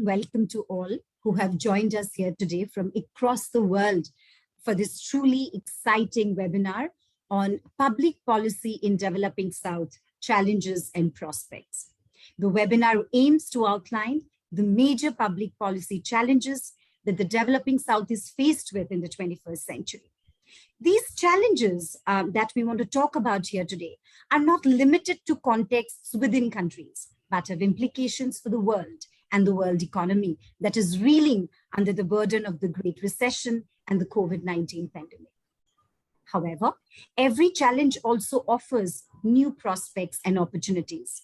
welcome to all who have joined us here today from across the world for this truly exciting webinar on Public Policy in Developing South, Challenges and Prospects. The webinar aims to outline the major public policy challenges that the developing South is faced with in the 21st century. These challenges that we want to talk about here today are not limited to contexts within countries, but have implications for the world and the world economy that is reeling under the burden of the Great Recession and the COVID-19 pandemic. However, every challenge also offers new prospects and opportunities.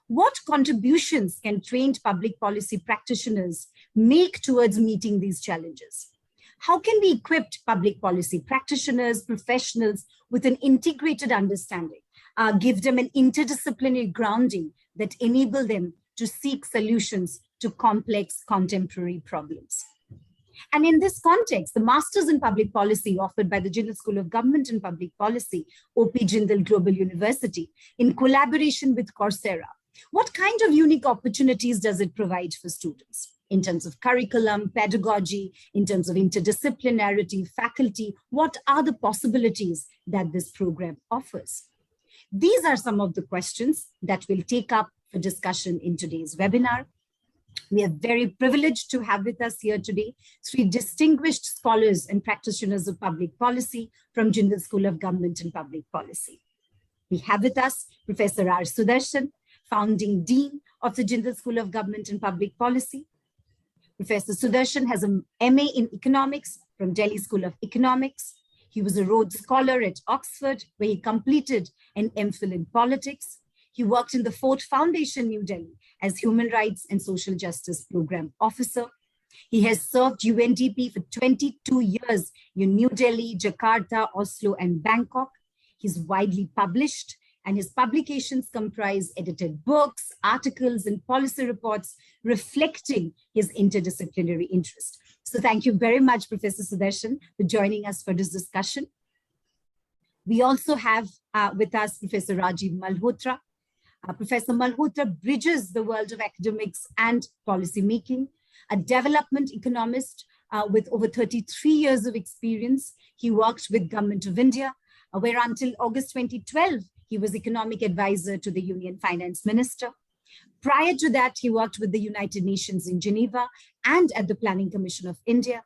What contributions can trained public policy practitioners make towards meeting these challenges? How can we equip public policy practitioners, professionals with an integrated understanding, give them an interdisciplinary grounding that enable them to seek solutions to complex contemporary problems? And in this context, the Masters in Public Policy offered by the Jindal School of Government and Public Policy, OP Jindal Global University, in collaboration with Coursera, what kind of unique opportunities does it provide for students in terms of curriculum, pedagogy, in terms of interdisciplinarity, faculty? What are the possibilities that this program offers? These are some of the questions that we'll take up for discussion in today's webinar. We are very privileged to have with us here today three distinguished scholars and practitioners of public policy from Jindal School of Government and Public Policy. We have with us Professor R. Sudarshan, founding Dean of the Jindal School of Government and Public Policy. Professor Sudarshan has an MA in Economics from Delhi School of Economics. He was a Rhodes Scholar at Oxford, where he completed an MPhil in Politics. He worked in the Ford Foundation, New Delhi, as Human Rights and Social Justice Program Officer. He has served UNDP for 22 years in New Delhi, Jakarta, Oslo, and Bangkok. He's widely published, and his publications comprise edited books, articles, and policy reports reflecting his interdisciplinary interest. So thank you very much, Professor Sudarshan, for joining us for this discussion. We also have with us Professor Rajeev Malhotra. Professor Malhotra bridges the world of academics and policymaking, a development economist with over 33 years of experience. He worked with Government of India, where until August 2012, he was economic advisor to the Union Finance Minister. Prior to that, he worked with the United Nations in Geneva and at the Planning Commission of India.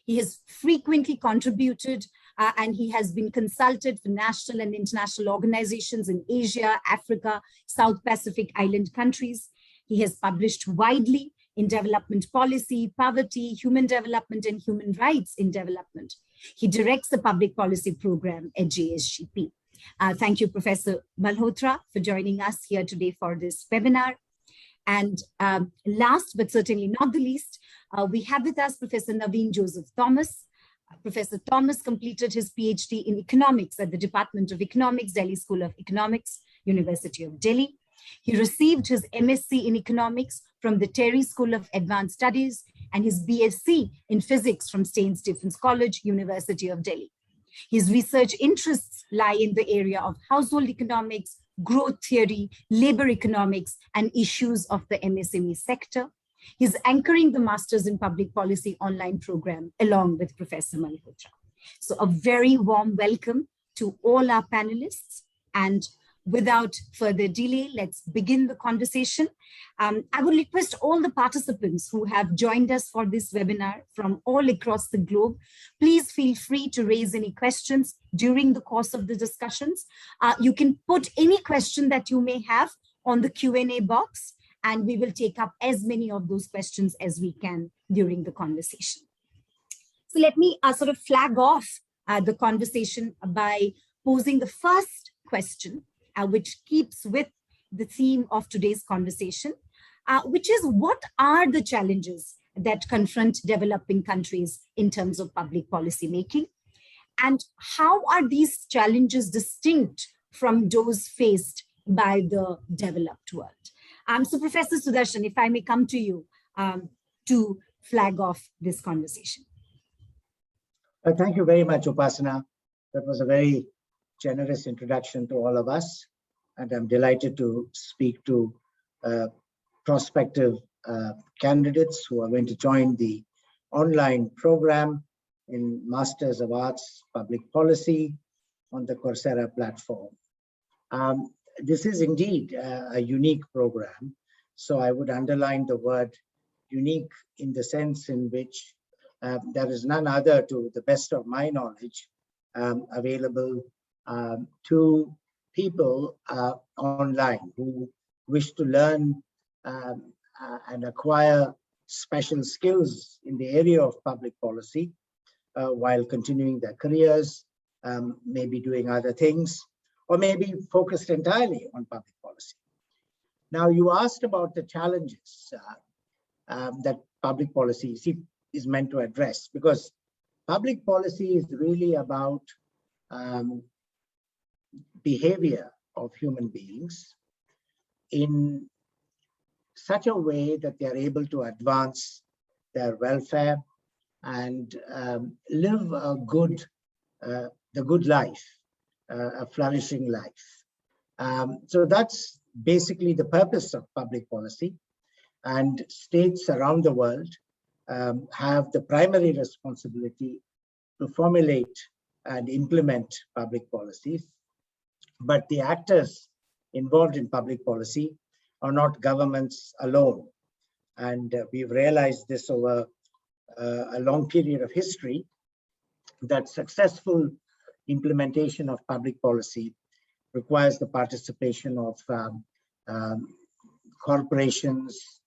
He has frequently contributed and he has been consulted for national and international organizations in Asia, Africa, South Pacific island countries. He has published widely in development policy, poverty, human development, and human rights in development. He directs the public policy program at JSGP. Thank you, Professor Malhotra, for joining us here today for this webinar. And last, but certainly not the least, we have with us Professor Naveen Joseph Thomas. Professor Thomas completed his PhD in economics at the Department of Economics, Delhi School of Economics, University of Delhi. He received his MSc in economics from the Terry School of Advanced Studies and his BSc in physics from St. Stephen's College, University of Delhi. His research interests lie in the area of household economics, growth theory, labor economics, and issues of the MSME sector. He's anchoring the Masters in Public Policy online program along with Professor Malhotra. So a very warm welcome to all our panelists. And without further delay, let's begin the conversation. I would request all the participants who have joined us for this webinar from all across the globe, please feel free to raise any questions during the course of the discussions. You can put any question that you may have on the Q&A box, and we will take up as many of those questions as we can during the conversation. So let me sort of flag off the conversation by posing the first question, which keeps with the theme of today's conversation, which is what are the challenges that confront developing countries in terms of public policy making? And how are these challenges distinct from those faced by the developed world? So Professor Sudarshan, if I may come to you to flag off this conversation. Thank you very much, Upasana. That was a very generous introduction to all of us. And I'm delighted to speak to prospective candidates who are going to join the online program in Masters of Arts Public Policy on the Coursera platform. This is indeed a unique program. So I would underline the word unique in the sense in which there is none other, to the best of my knowledge, available to people online who wish to learn and acquire special skills in the area of public policy while continuing their careers, maybe doing other things, or maybe focused entirely on public policy. Now, you asked about the challenges that public policy is meant to address, because public policy is really about behavior of human beings in such a way that they are able to advance their welfare and live a the good life, a flourishing life. So that's basically the purpose of public policy. And states around the world have the primary responsibility to formulate and implement public policies. But the actors involved in public policy are not governments alone. And we've realized this over a long period of history, that successful implementation of public policy requires the participation of corporations,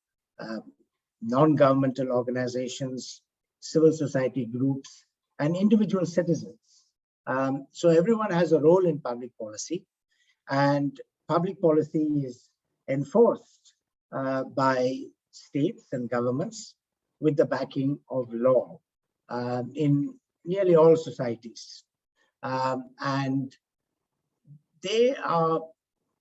non-governmental organizations, civil society groups, and individual citizens. So everyone has a role in public policy, and public policy is enforced by states and governments with the backing of law in nearly all societies. And they are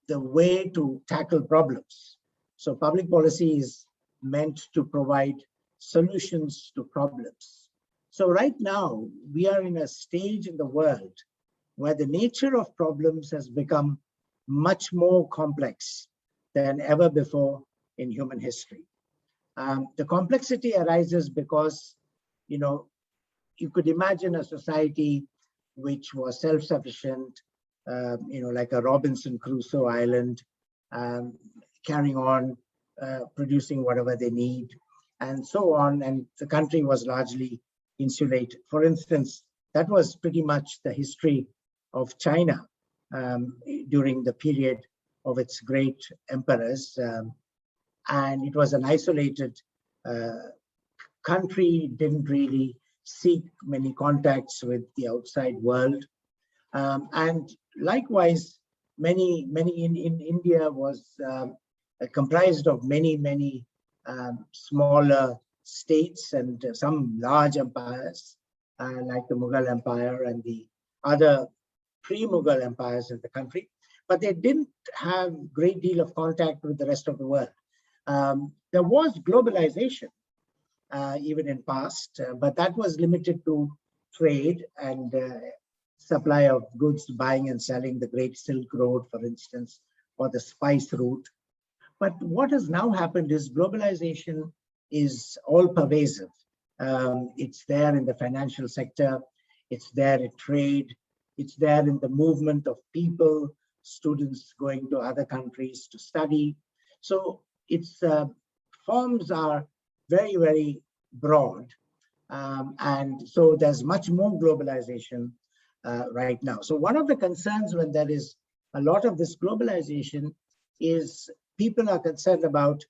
the way to tackle problems. So public policy is meant to provide solutions to problems. So right now, we are in a stage in the world where the nature of problems has become much more complex than ever before in human history. The complexity arises because, you could imagine a society which was self-sufficient, like a Robinson Crusoe island, carrying on, producing whatever they need, and so on. And the country was largely insulated. For instance, that was pretty much the history of China during the period of its great emperors. And it was an isolated country, didn't really seek many contacts with the outside world. And likewise, many in India was comprised of many smaller states and some large empires, like the Mughal Empire and the other pre-Mughal empires in the country, but they didn't have a great deal of contact with the rest of the world. There was globalization even in past, but that was limited to trade and supply of goods, buying and selling, the Great Silk Road, for instance, or the spice route. But what has now happened is globalization is all pervasive. It's there in the financial sector, it's there in trade, it's there in the movement of people, students going to other countries to study. So its forms are very broad. And so there's much more globalization right now. So one of the concerns when there is a lot of this globalization is people are concerned about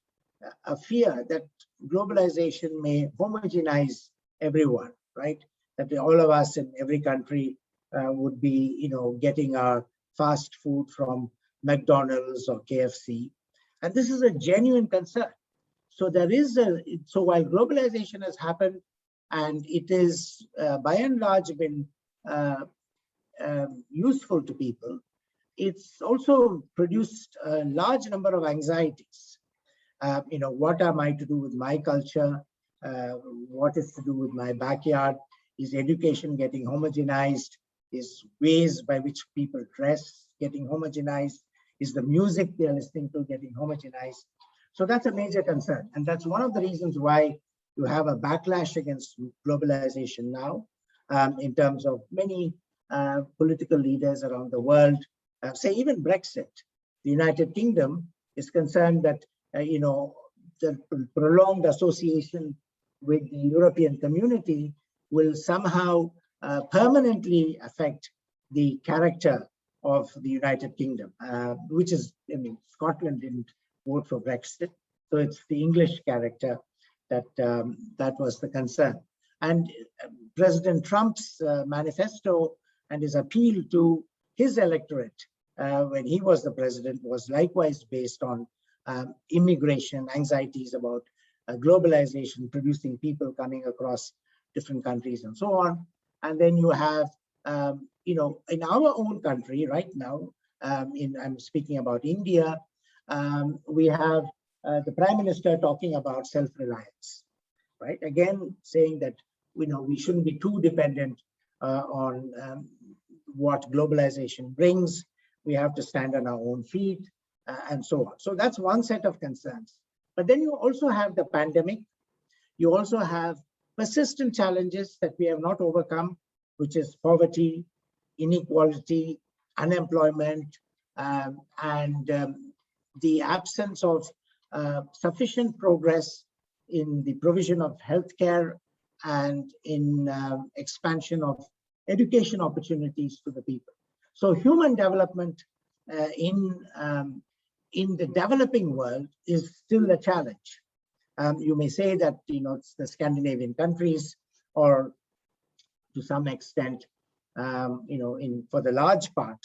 a fear that globalization may homogenize everyone, right? That all of us in every country would be, getting our fast food from McDonald's or KFC. And this is a genuine concern. So so while globalization has happened and it is by and large been useful to people, it's also produced a large number of anxieties. What am I to do with my culture? What is to do with my backyard? Is education getting homogenized? Is ways by which people dress getting homogenized? Is the music they're listening to getting homogenized? So that's a major concern. And that's one of the reasons why you have a backlash against globalization now, in terms of many political leaders around the world, say even Brexit. The United Kingdom is concerned that, the prolonged association with the European community will somehow permanently affect the character of the United Kingdom, which is, Scotland didn't vote for Brexit, so it's the English character that that was the concern. And President Trump's manifesto and his appeal to his electorate when he was the president was likewise based on immigration, anxieties about globalization, producing people coming across different countries and so on. And then you have, in our own country right now, I'm speaking about India, we have the Prime Minister talking about self-reliance, right? Again, saying that, we shouldn't be too dependent on what globalization brings. We have to stand on our own feet and so on. So that's one set of concerns. But then you also have the pandemic. You also have persistent challenges that we have not overcome, which is poverty, inequality, unemployment, and the absence of sufficient progress in the provision of healthcare and in expansion of education opportunities to the people. So human development in the developing world is still a challenge. You may say that it's the Scandinavian countries, or to some extent, for the large part,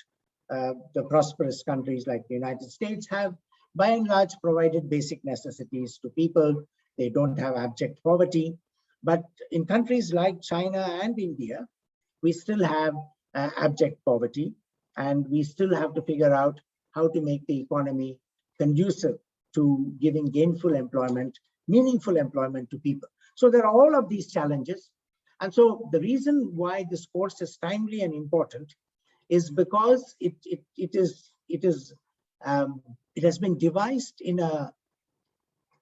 the prosperous countries like the United States have, by and large, provided basic necessities to people. They don't have abject poverty. But in countries like China and India, we still have abject poverty, and we still have to figure out how to make the economy conducive to giving gainful employment, meaningful employment to people. So there are all of these challenges. And so the reason why this course is timely and important is because it has been devised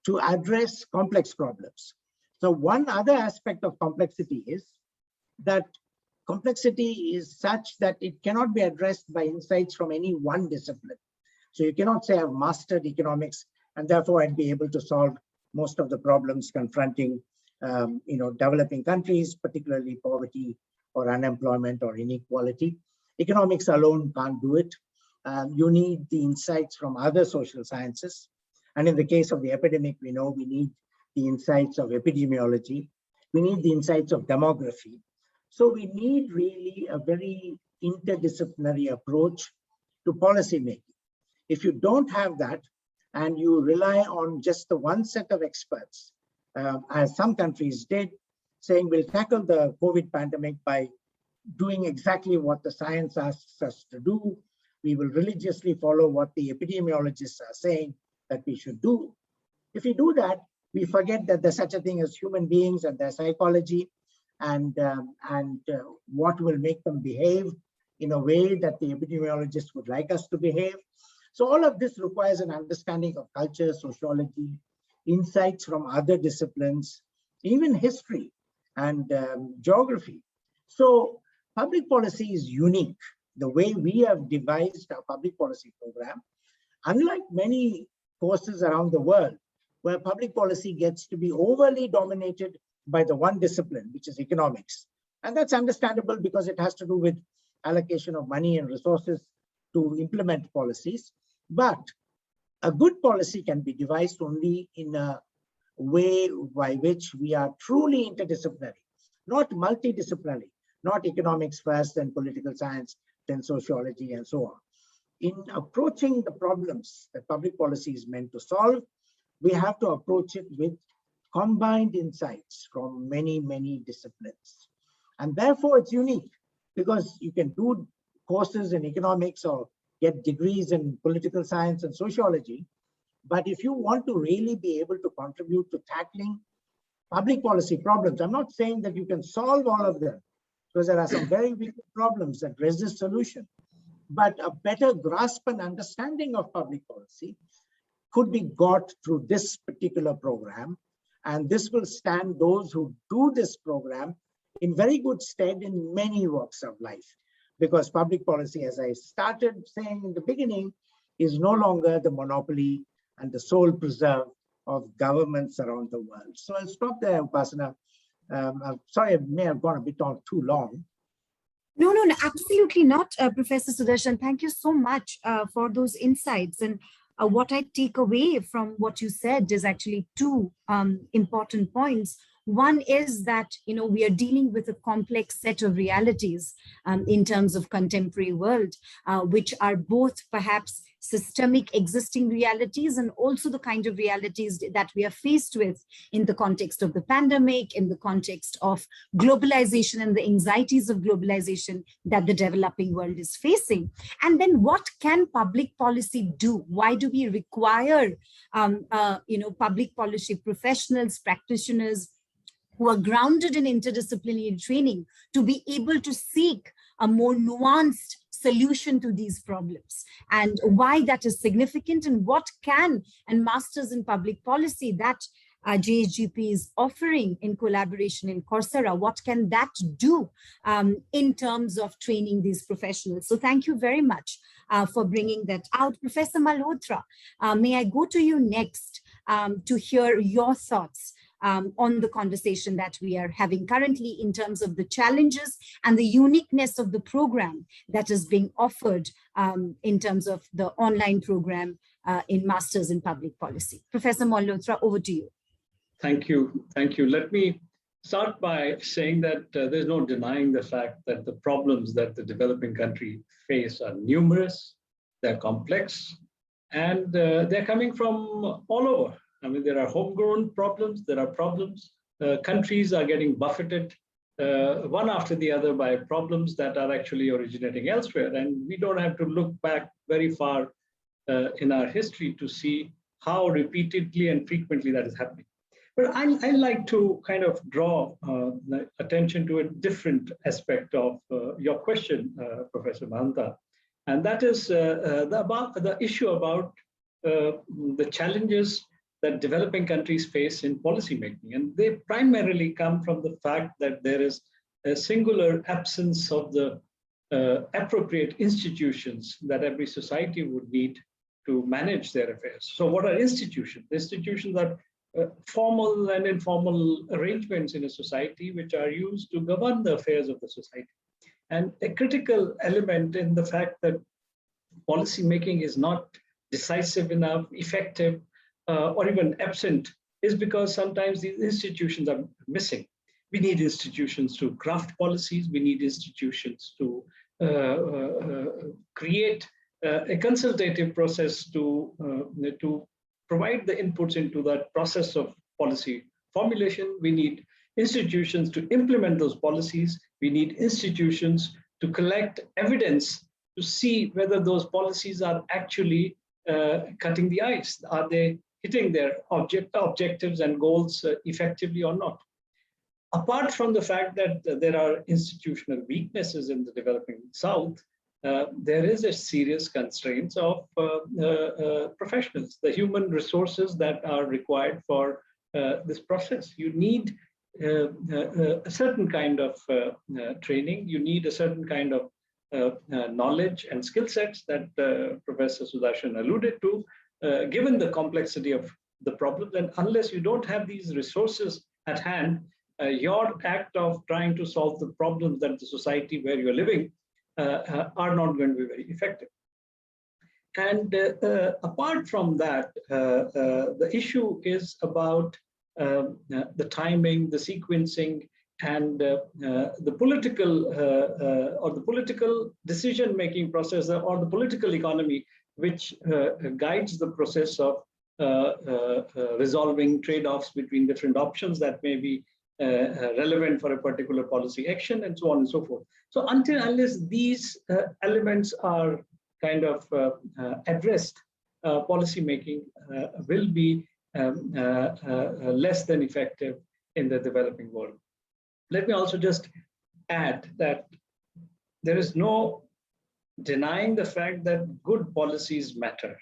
to address complex problems. So one other aspect of complexity is that complexity is such that it cannot be addressed by insights from any one discipline. So you cannot say I've mastered economics and therefore I'd be able to solve most of the problems confronting developing countries, particularly poverty or unemployment or inequality. Economics alone can't do it. You need the insights from other social sciences. And in the case of the epidemic, we know we need the insights of epidemiology. We need the insights of demography. So we need really a very interdisciplinary approach to policy making. If you don't have that, and you rely on just the one set of experts, as some countries did, saying we'll tackle the COVID pandemic by doing exactly what the science asks us to do. We will religiously follow what the epidemiologists are saying that we should do. If we do that, we forget that there's such a thing as human beings and their psychology, and what will make them behave in a way that the epidemiologists would like us to behave. So all of this requires an understanding of culture, sociology, insights from other disciplines, even history and geography. So public policy is unique. The way we have devised our public policy program, unlike many courses around the world, where public policy gets to be overly dominated by the one discipline, which is economics. And that's understandable because it has to do with allocation of money and resources to implement policies. But a good policy can be devised only in a way by which we are truly interdisciplinary, not multidisciplinary, not economics first, then political science, then sociology, and so on. In approaching the problems that public policy is meant to solve, we have to approach it with combined insights from many, many disciplines. And therefore, it's unique because you can do courses in economics or get degrees in political science and sociology. But if you want to really be able to contribute to tackling public policy problems, I'm not saying that you can solve all of them, because there are some very big problems that resist solution. But a better grasp and understanding of public policy could be got through this particular program. And this will stand those who do this program in very good stead in many walks of life. Because public policy, as I started saying in the beginning, is no longer the monopoly and the sole preserve of governments around the world. So I'll stop there, Upasana. I'm sorry, I may have gone a bit on too long. No, absolutely not, Professor Sudarshan. Thank you so much for those insights. And what I take away from what you said is actually two important points. One is that, we are dealing with a complex set of realities in terms of contemporary world, which are both perhaps systemic existing realities and also the kind of realities that we are faced with in the context of the pandemic, in the context of globalization and the anxieties of globalization that the developing world is facing. And then what can public policy do? Why do we require, public policy professionals, practitioners, who are grounded in interdisciplinary training to be able to seek a more nuanced solution to these problems, and why that is significant, and what can, and Masters in Public Policy that JSGP is offering in collaboration in Coursera, what can that do in terms of training these professionals? So thank you very much for bringing that out. Professor Malhotra, may I go to you next to hear your thoughts on the conversation that we are having currently in terms of the challenges and the uniqueness of the program that is being offered in terms of the online program in Masters in Public Policy. Professor Malhotra, over to you. Thank you. Let me start by saying that there's no denying the fact that the problems that the developing country face are numerous, they're complex, and they're coming from all over. I mean, there are homegrown problems, there are problems. Countries are getting buffeted one after the other by problems that are actually originating elsewhere. And we don't have to look back very far in our history to see how repeatedly and frequently that is happening. But I like to kind of draw attention to a different aspect of your question, Professor Mahanta. And that is the issue about the challenges that developing countries face in policymaking. And they primarily come from the fact that there is a singular absence of the appropriate institutions that every society would need to manage their affairs. So what are institutions? Institutions are formal and informal arrangements in a society which are used to govern the affairs of the society. And a critical element in the fact that policy making is not decisive enough, effective, or even absent is because sometimes these institutions are missing. We need institutions to craft policies. We need institutions to create a consultative process to provide the inputs into that process of policy formulation. We need institutions to implement those policies. We need institutions to collect evidence to see whether those policies are actually cutting the ice. Are they hitting their objectives and goals effectively or not? Apart from the fact that there are institutional weaknesses in the developing South, there is a serious constraints of professionals, the human resources that are required for this process. You need a certain kind of training. You need a certain kind of knowledge and skill sets that Professor Sudarshan alluded to, given the complexity of the problems. And unless you don't have these resources at hand, your act of trying to solve the problems that the society where you're living are not going to be very effective. And apart from that, the issue is about the timing, the sequencing, and the political decision-making process, or the political economy, which guides the process of resolving trade-offs between different options that may be relevant for a particular policy action, and so on and so forth. So unless these elements are kind of addressed, policy making will be less than effective in the developing world. Let me also just add that there is no denying the fact that good policies matter.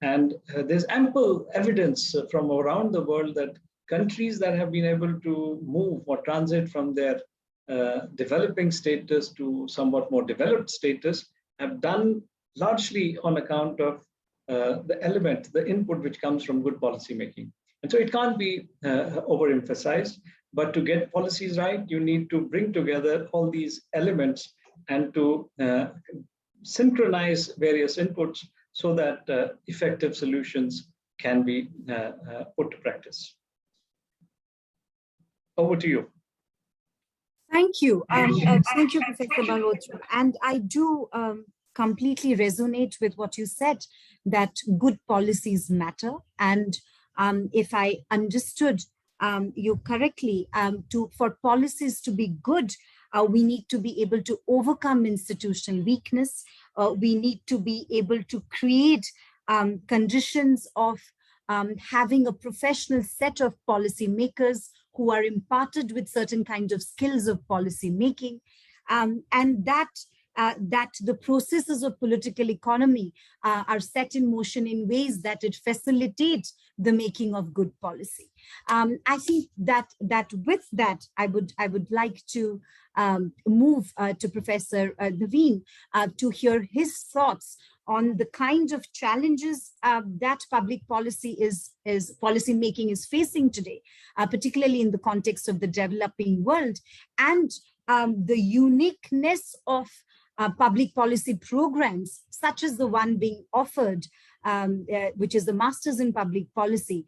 And there's ample evidence from around the world that countries that have been able to move or transit from their developing status to somewhat more developed status have done largely on account of the input which comes from good policy making. And so it can't be overemphasized, but to get policies right, you need to bring together all these elements and to synchronize various inputs so that effective solutions can be put to practice. Over to you. Thank you. Thank you, Professor Malhotra. And I do completely resonate with what you said, that good policies matter. And if I understood you correctly, for policies to be good, we need to be able to overcome institutional weakness. We need to be able to create conditions of having a professional set of policymakers who are imparted with certain kinds of skills of policy making, and that the processes of political economy are set in motion in ways that it facilitates the making of good policy. I think that with that, I would like to move to Professor Naveen to hear his thoughts on the kind of challenges that public policy policy making is facing today, particularly in the context of the developing world, and the uniqueness of public policy programs, such as the one being offered, which is the Masters in Public Policy,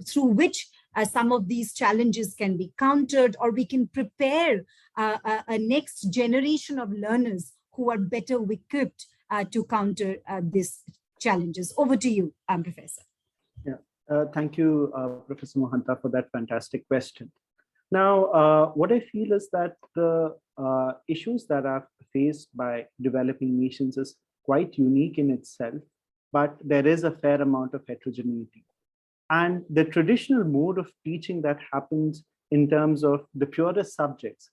through which some of these challenges can be countered, or we can prepare a next generation of learners who are better equipped to counter these challenges. Over to you, Professor. Yeah, thank you, Professor Mahanta, for that fantastic question. Now, what I feel is that the issues that are faced by developing nations is quite unique in itself, but there is a fair amount of heterogeneity. And the traditional mode of teaching that happens in terms of the purest subjects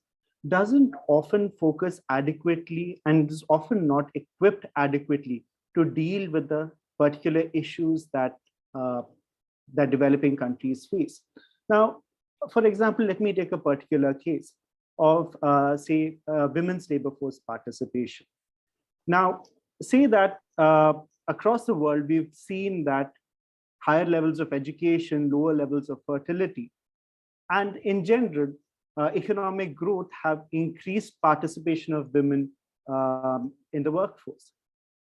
doesn't often focus adequately and is often not equipped adequately to deal with the particular issues that that developing countries face. Now, for example, let me take a particular case of, say, women's labor force participation. Now, say that across the world, we've seen that higher levels of education, lower levels of fertility, and in general, economic growth have increased participation of women in the workforce.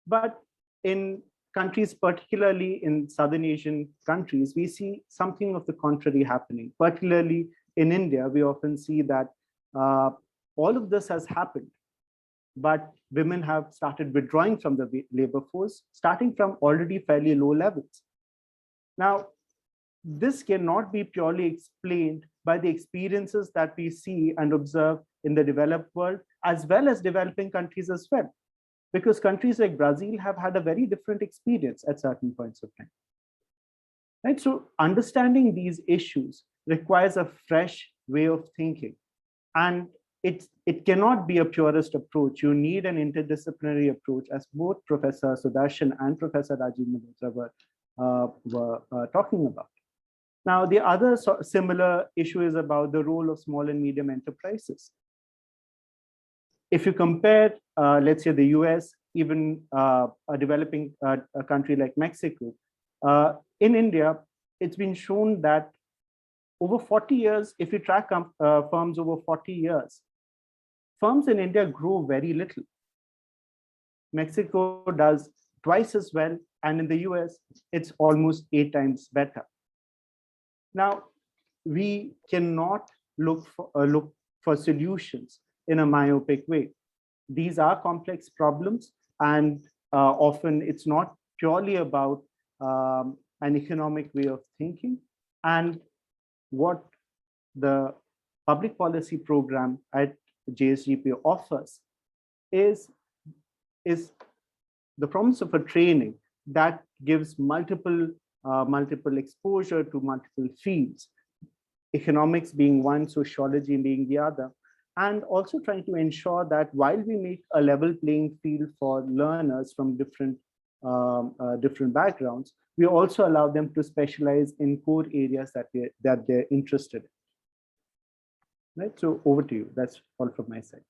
But in countries, particularly in Southern Asian countries, we see something of the contrary happening. Particularly in India, we often see that all of this has happened, but women have started withdrawing from the labor force, starting from already fairly low levels. Now, this cannot be purely explained by the experiences that we see and observe in the developed world, as well as developing countries as well, because countries like Brazil have had a very different experience at certain points of time. Right? So understanding these issues requires a fresh way of thinking. And it cannot be a purist approach. You need an interdisciplinary approach, as both Professor Sudarshan and Professor Rajeev were talking about. Now, the other similar issue is about the role of small and medium enterprises. If you compare, let's say, the US, even a developing a country like Mexico, in India, it's been shown that over 40 years, if you track firms over 40 years, firms in India grow very little. Mexico does twice as well, and in the US, it's almost 8 times better. Now, we cannot look for solutions in a myopic way. These are complex problems, and often it's not purely about an economic way of thinking. And what the public policy program at JSGP offers is the promise of a training that gives multiple exposure to multiple fields, economics being one, sociology being the other, and also trying to ensure that while we make a level playing field for learners from different backgrounds, we also allow them to specialize in core areas that they're interested in. Right. So over to you. That's all from my side.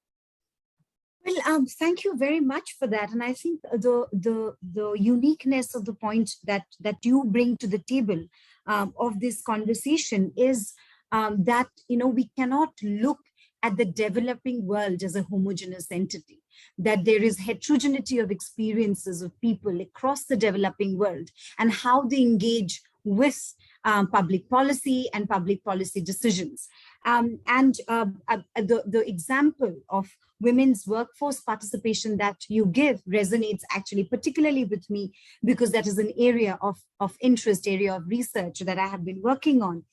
Well, thank you very much for that. And I think the uniqueness of the point that you bring to the table of this conversation is that, we cannot look at the developing world as a homogeneous entity, that there is heterogeneity of experiences of people across the developing world and how they engage with public policy and public policy decisions. The example of women's workforce participation that you give resonates actually particularly with me, because that is an area of interest, area of research that I have been working on.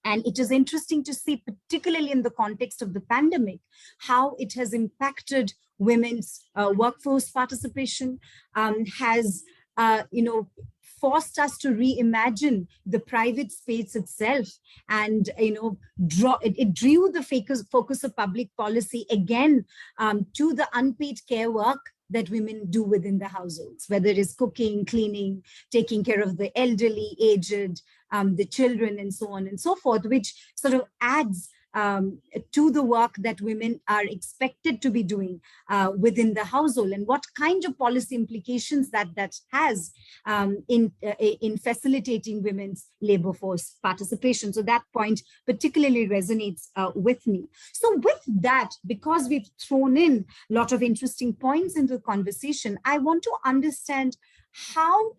And it is interesting to see, particularly in the context of the pandemic, how it has impacted women's workforce participation, has, forced us to reimagine the private space itself, and it drew the focus of public policy again to the unpaid care work that women do within the households, whether it is cooking, cleaning, taking care of the elderly, aged, the children, and so on and so forth, which sort of adds to the work that women are expected to be doing within the household, and what kind of policy implications that has in facilitating women's labor force participation. So that point particularly resonates with me. So with that, because we've thrown in a lot of interesting points into the conversation, I want to understand how,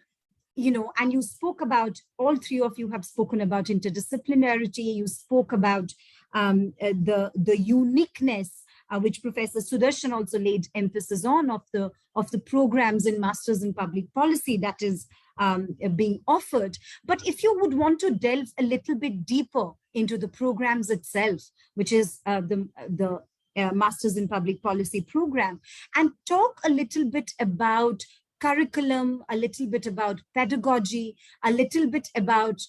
and you spoke about, all three of you have spoken about interdisciplinarity. You spoke about the uniqueness, which Professor Sudarshan also laid emphasis on, of the programs in Masters in Public Policy that is being offered. But if you would want to delve a little bit deeper into the programs itself, which is the Masters in Public Policy program, and talk a little bit about curriculum, a little bit about pedagogy, a little bit about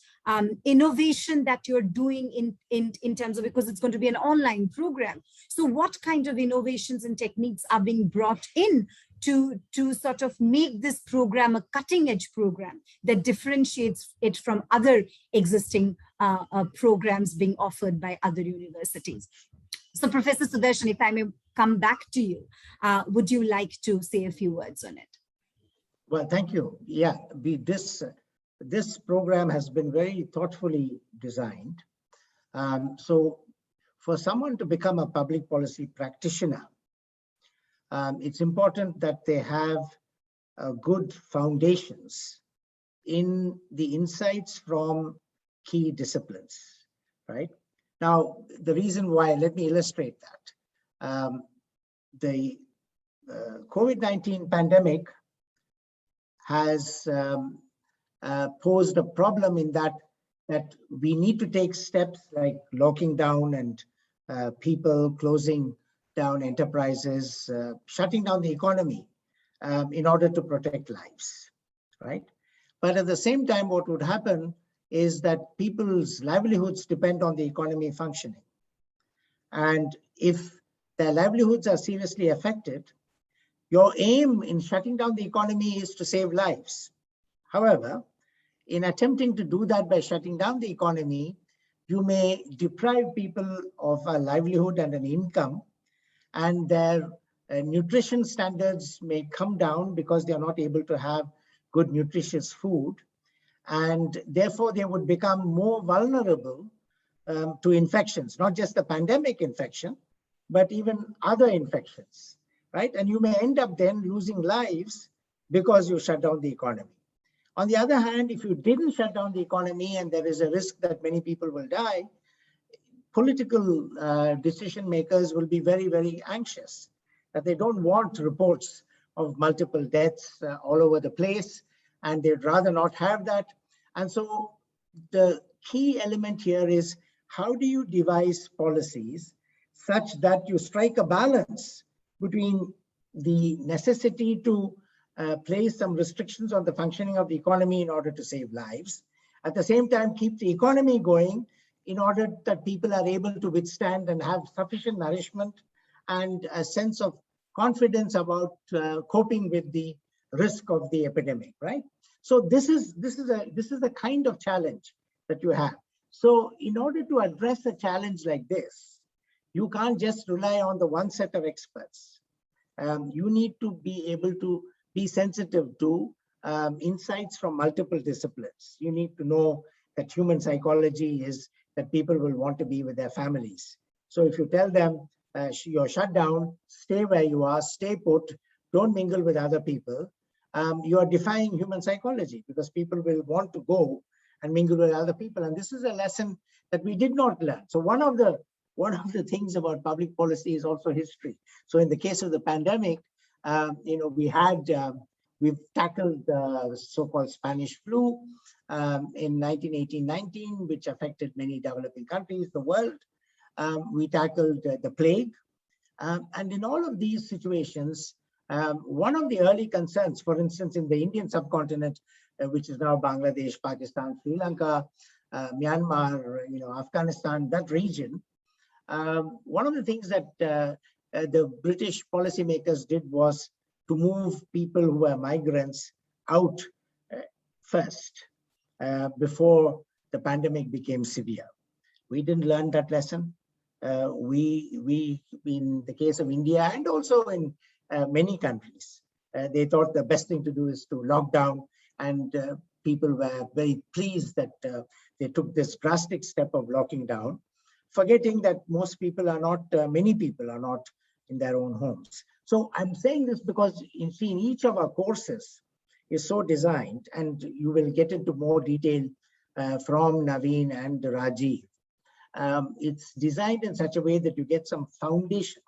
innovation that you're doing in terms of, because it's going to be an online program. So what kind of innovations and techniques are being brought in to sort of make this program a cutting edge program that differentiates it from other existing programs being offered by other universities? So Professor Sudarshan, if I may come back to you, would you like to say a few words on it? Well, thank you. Yeah, this program has been very thoughtfully designed. So for someone to become a public policy practitioner, it's important that they have good foundations in the insights from key disciplines, right? Now, the reason why, let me illustrate that. The COVID-19 pandemic has posed a problem in that we need to take steps like locking down and people closing down enterprises, shutting down the economy in order to protect lives, right? But at the same time, what would happen is that people's livelihoods depend on the economy functioning. And if their livelihoods are seriously affected, your aim in shutting down the economy is to save lives. However, in attempting to do that by shutting down the economy, you may deprive people of a livelihood and an income, and their nutrition standards may come down because they are not able to have good nutritious food, and therefore they would become more vulnerable to infections, not just the pandemic infection, but even other infections. Right? And you may end up then losing lives because you shut down the economy. On the other hand, if you didn't shut down the economy and there is a risk that many people will die, political decision makers will be very, very anxious, that they don't want reports of multiple deaths all over the place, and they'd rather not have that. And so the key element here is, how do you devise policies such that you strike a balance between the necessity to place some restrictions on the functioning of the economy in order to save lives, at the same time keep the economy going in order that people are able to withstand and have sufficient nourishment and a sense of confidence about coping with the risk of the epidemic, right? So this is the kind of challenge that you have. So in order to address a challenge like this, you can't just rely on the one set of experts. You need to be able to be sensitive to insights from multiple disciplines. You need to know that human psychology is that people will want to be with their families. So if you tell them you're shut down, stay where you are, stay put, don't mingle with other people, you are defying human psychology, because people will want to go and mingle with other people. And this is a lesson that we did not learn. So one of the things about public policy is also history. So in the case of the pandemic, we've tackled the so-called Spanish flu in 1918-19, which affected many developing countries, the world. We tackled the plague. And in all of these situations, one of the early concerns, for instance, in the Indian subcontinent, which is now Bangladesh, Pakistan, Sri Lanka, Myanmar, Afghanistan, that region, one of the things that the British policymakers did was to move people who were migrants out first before the pandemic became severe. We didn't learn that lesson. We, in the case of India and also in many countries, they thought the best thing to do is to lock down, and people were very pleased that they took this drastic step of locking down, forgetting that many people are not in their own homes. So I'm saying this because in each of our courses is so designed, and you will get into more detail from Naveen and Rajeev. It's designed in such a way that you get some foundations.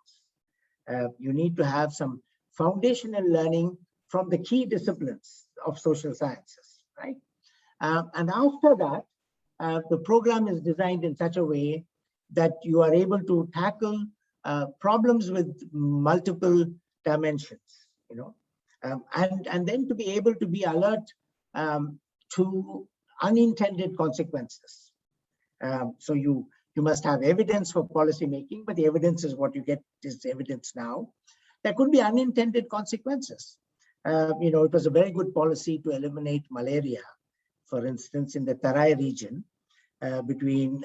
You need to have some foundational learning from the key disciplines of social sciences, right? And after that, the program is designed in such a way that you are able to tackle problems with multiple dimensions, and then to be able to be alert to unintended consequences. So you must have evidence for policy making, but the evidence is what you get is evidence now. There could be unintended consequences. It was a very good policy to eliminate malaria, for instance, in the Tarai region between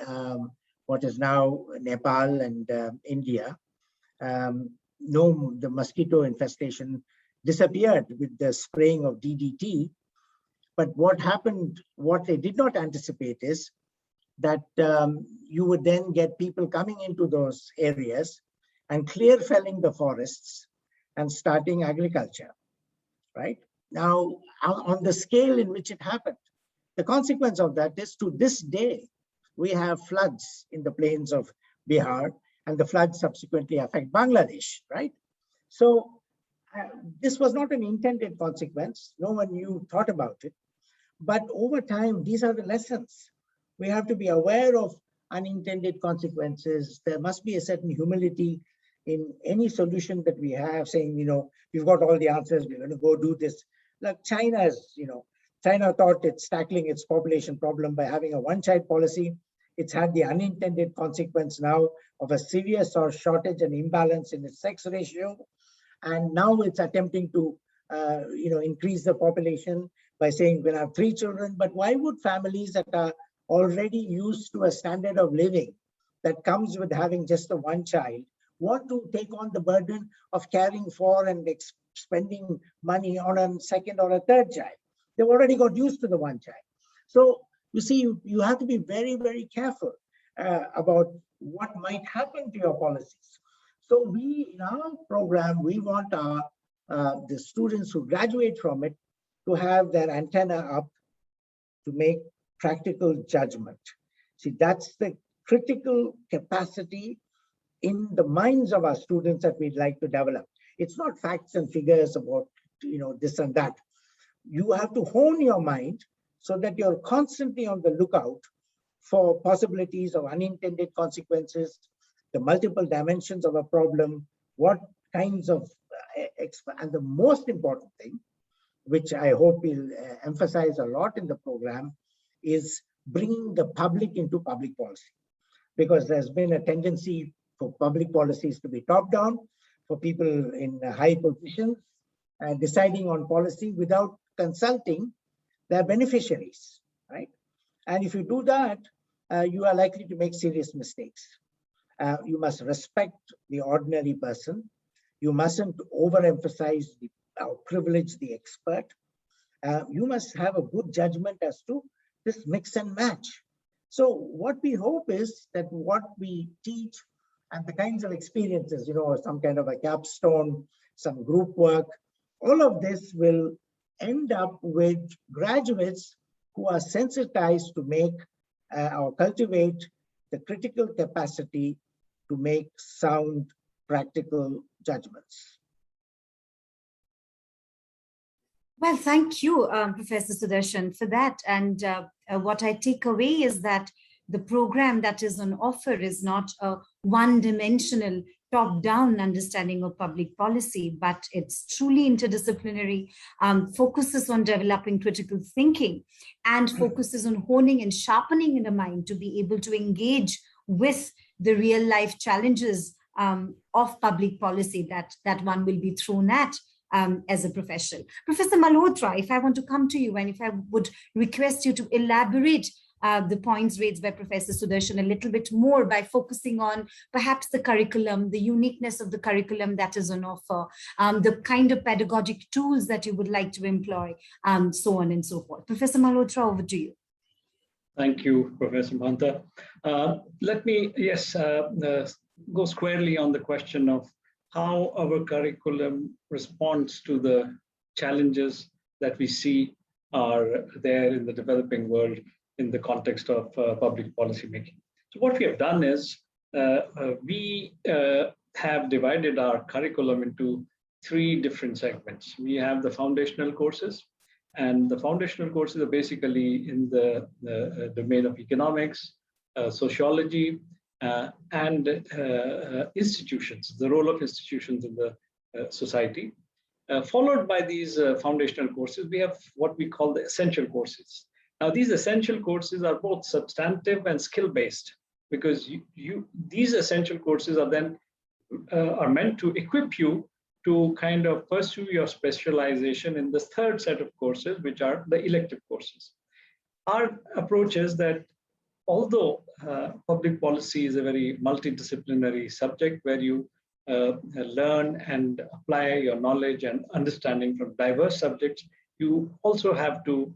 what is now Nepal and India. The mosquito infestation disappeared with the spraying of DDT. But what happened, what they did not anticipate is that you would then get people coming into those areas and clear felling the forests and starting agriculture, right? Now, on the scale in which it happened, the consequence of that is to this day, we have floods in the plains of Bihar, and the floods subsequently affect Bangladesh, right? So this was not an intended consequence. No one thought about it. But over time, these are the lessons. We have to be aware of unintended consequences. There must be a certain humility in any solution that we have, saying, we've got all the answers, we're going to go do this. Like China thought it's tackling its population problem by having a one-child policy. It's had the unintended consequence now of a severe shortage and imbalance in its sex ratio. And now it's attempting to increase the population by saying we're going to have 3 children. But why would families that are already used to a standard of living that comes with having just the one child want to take on the burden of caring for and spending money on a second or a third child? They've already got used to the one child. So you see, you have to be very, very careful about what might happen to your policies. So in our program, we want the students who graduate from it to have their antenna up to make practical judgment. See, that's the critical capacity in the minds of our students that we'd like to develop. It's not facts and figures about this and that. You have to hone your mind so that you're constantly on the lookout for possibilities of unintended consequences, the multiple dimensions of a problem, what kinds of, and the most important thing, which I hope we'll emphasize a lot in the program, is bringing the public into public policy. Because there's been a tendency for public policies to be top-down, for people in high positions, deciding on policy without consulting they're beneficiaries, right? And if you do that, you are likely to make serious mistakes. You must respect the ordinary person. You mustn't overemphasize or privilege the expert. You must have a good judgment as to this mix and match. So what we hope is that what we teach and the kinds of experiences, some kind of a capstone, some group work, all of this will end up with graduates who are sensitized to make or cultivate the critical capacity to make sound, practical judgments. Well, thank you, Professor Sudarshan, for that. And what I take away is that the program that is on offer is not a one-dimensional, top-down understanding of public policy, but it's truly interdisciplinary, focuses on developing critical thinking, and focuses on honing and sharpening in the mind to be able to engage with the real-life challenges of public policy that one will be thrown at as a profession. Professor Malhotra, if I want to come to you and if I would request you to elaborate the points raised by Professor Sudarshan a little bit more by focusing on perhaps the curriculum, the uniqueness of the curriculum that is on offer, the kind of pedagogic tools that you would like to employ, so on and so forth. Professor Malhotra, over to you. Thank you, Professor Mahanta. Let me, go squarely on the question of how our curriculum responds to the challenges that we see are there in the developing world in the context of public policy making. So what we have done is we have divided our curriculum into three different segments. We have the foundational courses, and the foundational courses are basically in the domain of economics, sociology, and institutions, the role of institutions in the society. Followed by these foundational courses, we have what we call the essential courses. Now, these essential courses are both substantive and skill-based, because these essential courses are then are meant to equip you to kind of pursue your specialization in the third set of courses, which are the elective courses. Our approach is that although public policy is a very multidisciplinary subject where you learn and apply your knowledge and understanding from diverse subjects, you also have to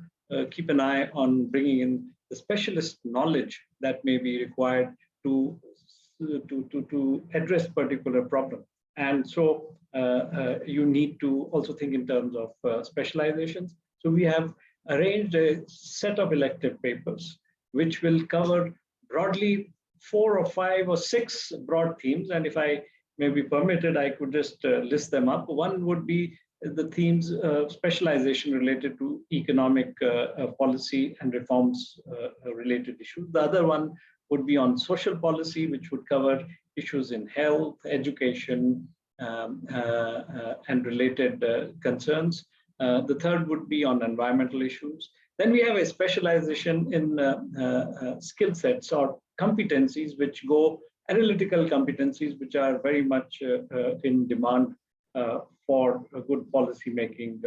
keep an eye on bringing in the specialist knowledge that may be required to address particular problem. And so you need to also think in terms of specializations. So we have arranged a set of elective papers which will cover broadly 4 or 5 or 6 broad themes. And if I may be permitted, I could just list them up. One would be the themes of specialization related to economic policy and reforms related issues. The other one would be on social policy, which would cover issues in health, education, and related concerns. The third would be on environmental issues. Then we have a specialization in skill sets or competencies, which go analytical competencies, which are very much in demand for a good policy making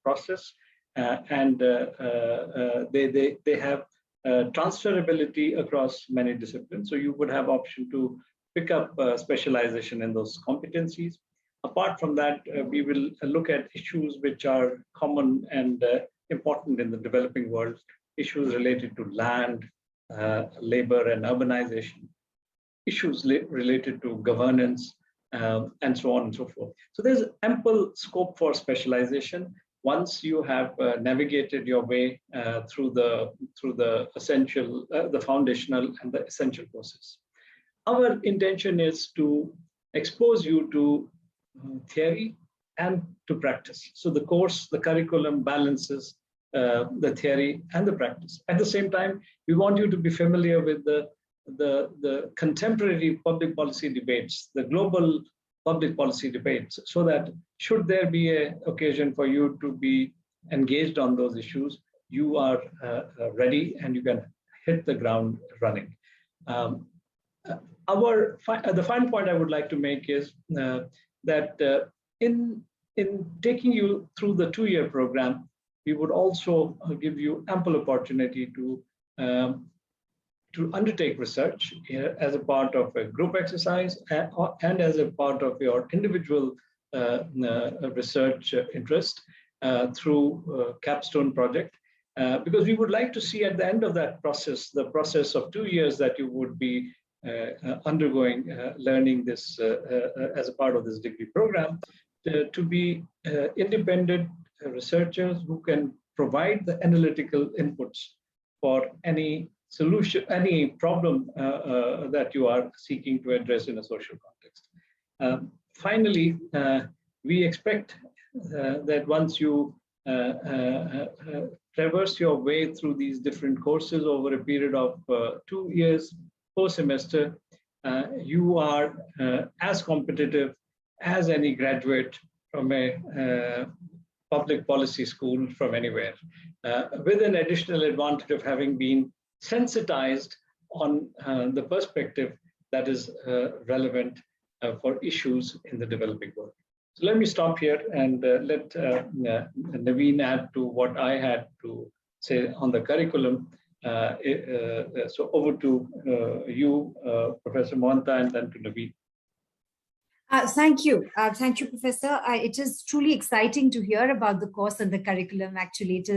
process. And they have transferability across many disciplines. So you would have option to pick up specialization in those competencies. Apart from that, we will look at issues which are common and important in the developing world, issues related to land, labor and urbanization, issues related to governance, and so on and so forth. So there's ample scope for specialization once you have navigated your way through the essential, the foundational and the essential courses. Our intention is to expose you to theory and to practice. So the course, the curriculum balances the theory and the practice. At the same time, we want you to be familiar with the contemporary public policy debates, the global public policy debates, so that should there be an occasion for you to be engaged on those issues, you are ready and you can hit the ground running. The final point I would like to make is that in taking you through the 2-year program, we would also give you ample opportunity to undertake research as a part of a group exercise and as a part of your individual research interest through capstone project. Because we would like to see at the end of that process, the process of 2 years that you would be undergoing learning this as a part of this degree program, to be independent researchers who can provide the analytical inputs for any solution, any problem that you are seeking to address in a social context. Finally, we expect that once you traverse your way through these different courses over a period of 2 years per semester, you are as competitive as any graduate from a public policy school from anywhere, with an additional advantage of having been sensitized on the perspective that is relevant for issues in the developing world. So let me stop here and let Naveen add to what I had to say on the curriculum. So over to you, Professor Mahanta, and then to Naveen. Thank you. Thank you, Professor. It is truly exciting to hear about the course and the curriculum. Actually, it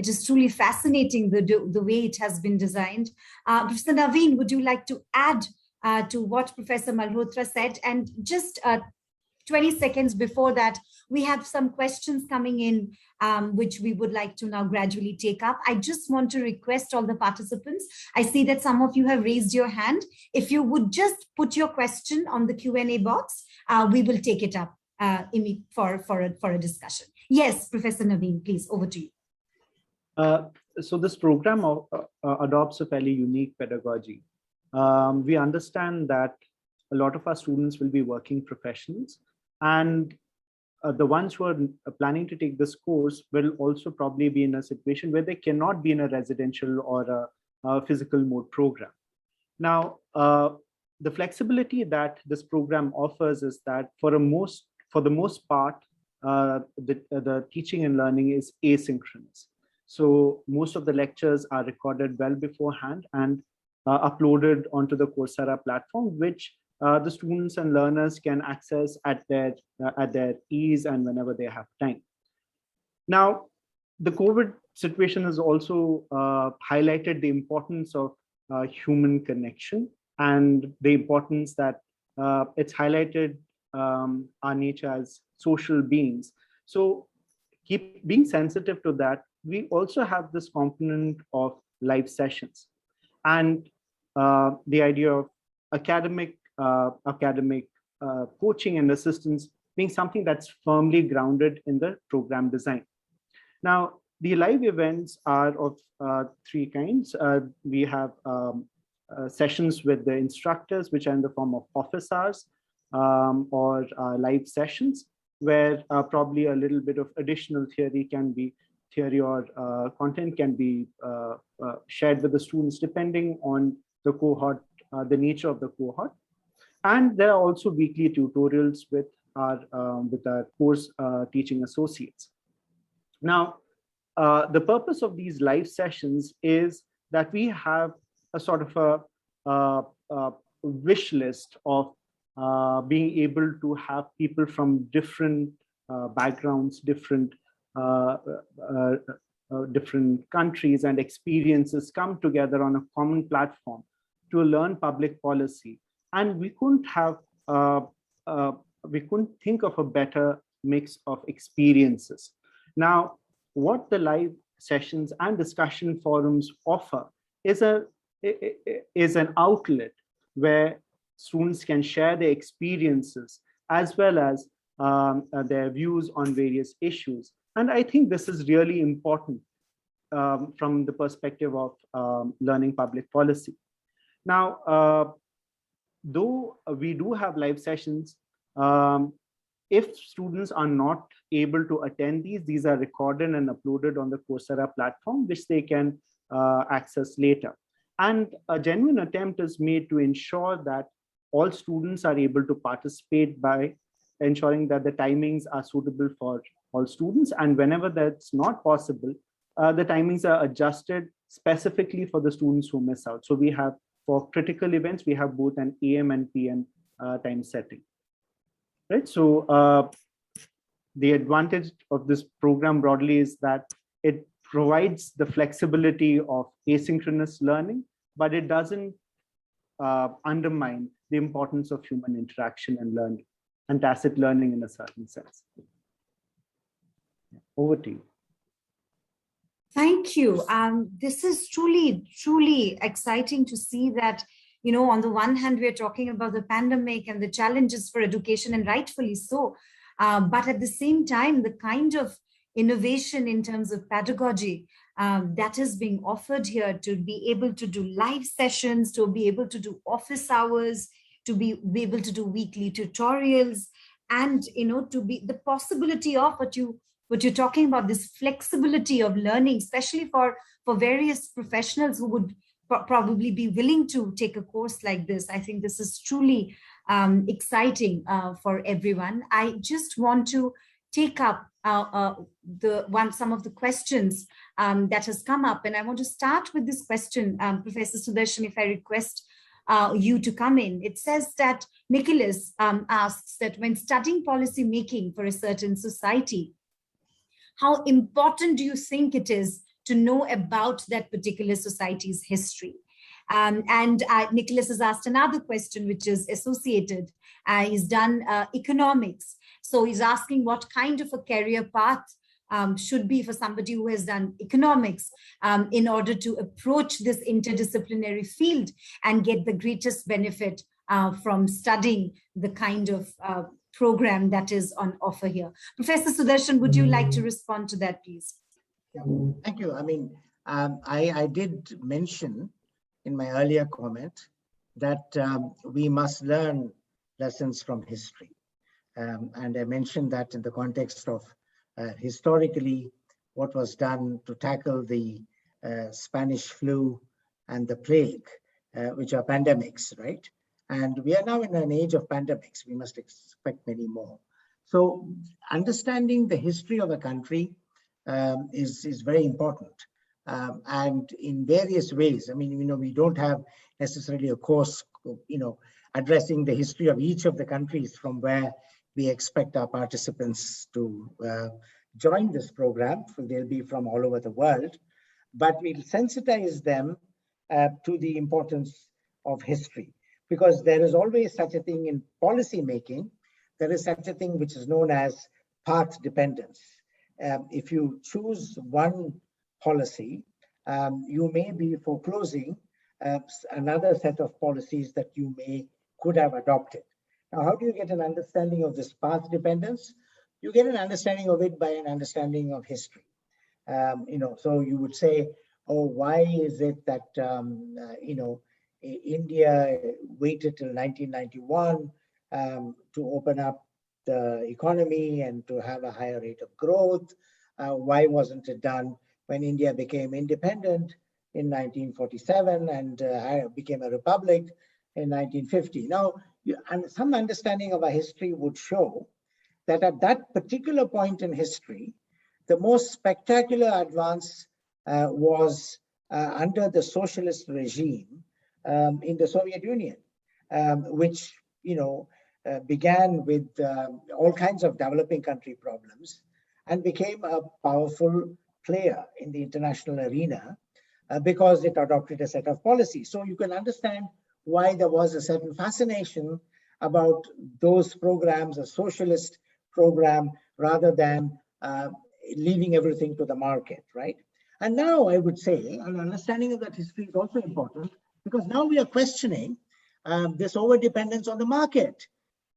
is truly fascinating the way it has been designed. Professor Naveen, would you like to add to what Professor Malhotra said? And just 20 seconds before that, we have some questions coming in, which we would like to now gradually take up. I just want to request all the participants. I see that some of you have raised your hand. If you would just put your question on the Q&A box, we will take it up for a discussion. Yes, Professor Naveen, please, over to you. So this program adopts a fairly unique pedagogy. We understand that a lot of our students will be working professionals, and the ones who are planning to take this course will also probably be in a situation where they cannot be in a residential or a physical mode program. Now, the flexibility that this program offers is that for the most part, the teaching and learning is asynchronous. So most of the lectures are recorded well beforehand and uploaded onto the Coursera platform, which the students and learners can access at their ease and whenever they have time. Now, the COVID situation has also highlighted the importance of human connection and the importance that it's highlighted our nature as social beings. So keep being sensitive to that. We also have this component of live sessions and the idea of academic coaching and assistance being something that's firmly grounded in the program design. Now, the live events are of three kinds. We have sessions with the instructors, which are in the form of office hours or live sessions, where probably a little bit of additional theory or content can be shared with the students depending on the cohort, the nature of the cohort. And there are also weekly tutorials with our course teaching associates. Now, the purpose of these live sessions is that we have a sort of a wish list of being able to have people from different backgrounds, different countries and experiences come together on a common platform to learn public policy. And we couldn't think of a better mix of experiences. Now, what the live sessions and discussion forums offer is an outlet where students can share their experiences as well as their views on various issues. And I think this is really important from the perspective of learning public policy. Now, though we do have live sessions, if students are not able to attend these are recorded and uploaded on the Coursera platform, which they can access later. And a genuine attempt is made to ensure that all students are able to participate by ensuring that the timings are suitable for all students. And whenever that's not possible, the timings are adjusted specifically for the students who miss out. So we have, for critical events, we have both an AM and PM time setting. Right. So the advantage of this program broadly is that it provides the flexibility of asynchronous learning, but it doesn't undermine the importance of human interaction and learning, and tacit learning in a certain sense. Over to you. Thank you. This is truly, truly exciting to see that, you know, on the one hand, we're talking about the pandemic and the challenges for education, and rightfully so. But at the same time, the kind of innovation in terms of pedagogy that is being offered here, to be able to do live sessions, to be able to do office hours, to be able to do weekly tutorials, and, you know, to be the possibility of what you're talking about, this flexibility of learning, especially for various professionals who would probably be willing to take a course like this. I think this is truly exciting for everyone. I just want to take up some of the questions that has come up, and I want to start with this question, Professor Sudarshan, if I request you to come in. It says that Nicholas asks that when studying policy making for a certain society, how important do you think it is to know about that particular society's history? And Nicholas has asked another question, which is associated. He's done economics. So he's asking what kind of a career path should be for somebody who has done economics in order to approach this interdisciplinary field and get the greatest benefit from studying the kind of program that is on offer here. Professor Sudarshan, would you like to respond to that, please? Yeah, thank you. I mean, I did mention in my earlier comment that we must learn lessons from history. And I mentioned that in the context of historically what was done to tackle the Spanish flu and the plague, which are pandemics, right? And we are now in an age of pandemics. We must expect many more. So understanding the history of a country is very important. And in various ways. I mean, you know, we don't have necessarily a course, you know, addressing the history of each of the countries from where we expect our participants to join this program. So they'll be from all over the world, but we'll sensitize them to the importance of history, because there is always such a thing in policy making. There is such a thing which is known as path dependence. If you choose one policy, you may be foreclosing another set of policies that you could have adopted. Now, how do you get an understanding of this path dependence? You get an understanding of it by an understanding of history. You know, so you would say, oh, why is it that you know, India waited till 1991 to open up the economy and to have a higher rate of growth? Why wasn't it done when India became independent in 1947 and became a republic in 1950? Now, and some understanding of our history would show that at that particular point in history, the most spectacular advance was under the socialist regime in the Soviet Union, which, you know, began with all kinds of developing country problems and became a powerful player in the international arena because it adopted a set of policies. So you can understand why there was a certain fascination about those programs, a socialist program, rather than leaving everything to the market, right? And now I would say an understanding of that history is also important, because now we are questioning this over-dependence on the market.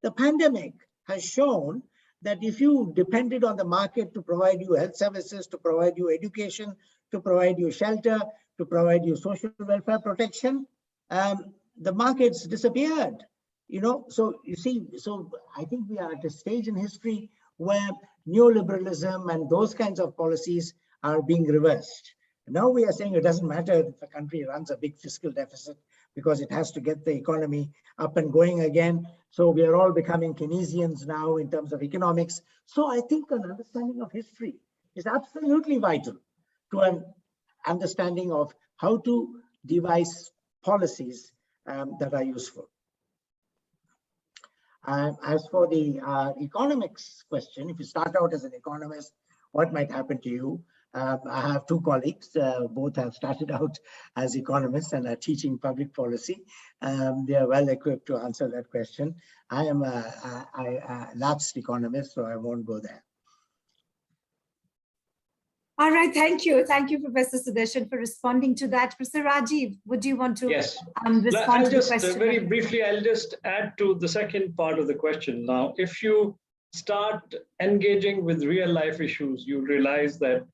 The pandemic has shown that if you depended on the market to provide you health services, to provide you education, to provide you shelter, to provide you social welfare protection, the markets disappeared. You know, so you see, so I think we are at a stage in history where neoliberalism and those kinds of policies are being reversed. Now we are saying it doesn't matter if a country runs a big fiscal deficit because it has to get the economy up and going again. So we are all becoming Keynesians now in terms of economics. So I think an understanding of history is absolutely vital to an understanding of how to devise policies that are useful. As for the economics question, if you start out as an economist, what might happen to you? I have two colleagues, both have started out as economists and are teaching public policy. They are well equipped to answer that question. I am a lapsed economist, so I won't go there. All right, thank you. Thank you, Professor Sudarshan, for responding to that. Professor Rajeev, would you want to respond to the question? Very briefly, I'll just add to the second part of the question. Now, if you start engaging with real life issues, you realize that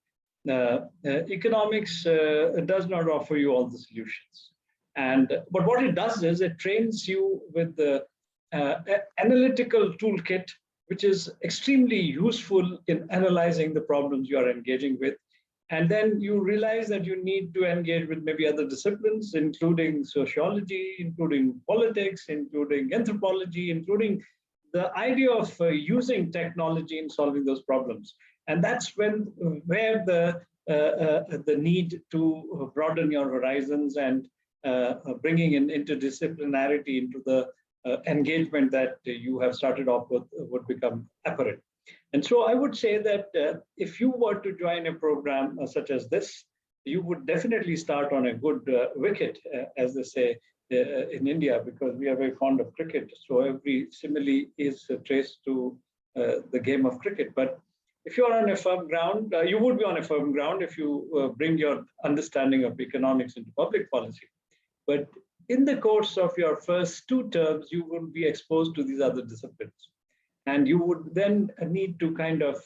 economics does not offer you all the solutions. But what it does is it trains you with the analytical toolkit, which is extremely useful in analyzing the problems you are engaging with. And then you realize that you need to engage with maybe other disciplines, including sociology, including politics, including anthropology, including the idea of using technology in solving those problems. And that's where the need to broaden your horizons and bringing in interdisciplinarity into the engagement that you have started off with would become apparent. And so I would say that if you were to join a program such as this, you would definitely start on a good wicket, as they say in India, because we are very fond of cricket. So every simile is traced to the game of cricket. But if you are on a firm ground, you would be on a firm ground if you bring your understanding of economics into public policy. But in the course of your first two terms, you will be exposed to these other disciplines. And you would then need to kind of